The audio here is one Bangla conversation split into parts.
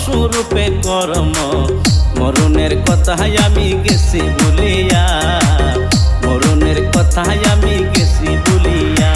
পশু রূপে কর্ম মরণের কথাই আমি গেছি বলিয়া মরণের কথাই আমি গেছি বলিয়া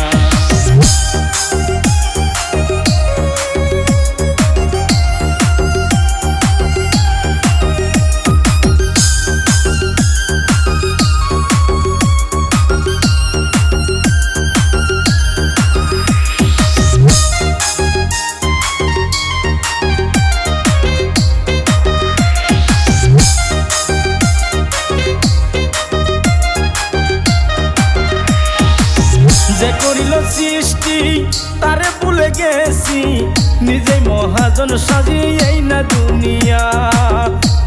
যে করিল সৃষ্টি তারে ভুলে গেছি নিজেই মহাজন সাজিয়েই না দুনিয়া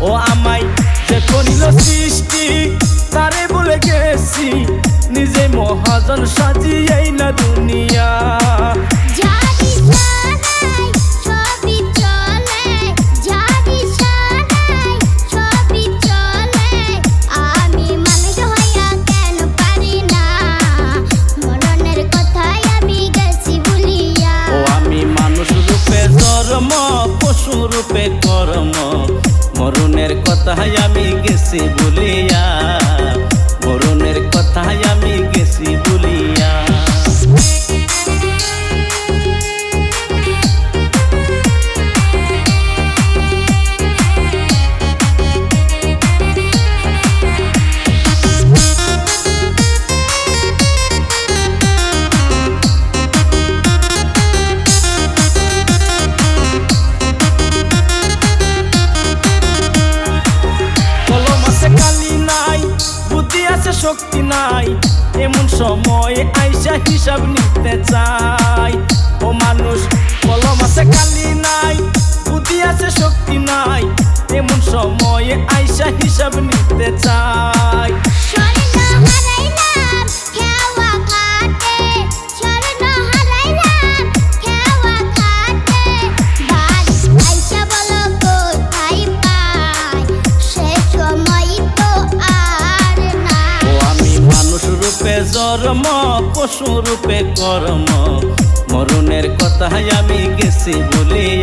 ও আমায় যে করিল সৃষ্টি তারে ভুলে গেছি নিজেই মহাজন সাজিয়েই না দুনিয়া পশু রূপে কর্ম মরণের কথাই আমি গেছি বলিয়া মরণের কথাই আমি গেছি বলিয়া শক্তি নাই এমন সময় আইসা হিসাব নিতে চাই ও মানুষ কলম আছে কালি নাই বুদ্ধি আছে শক্তি নাই এমন সময় আইসা হিসাব নিতে চাই জন্ম পশু রূপে কর্ম মরণের কথাই আমি গেছি বলিয়া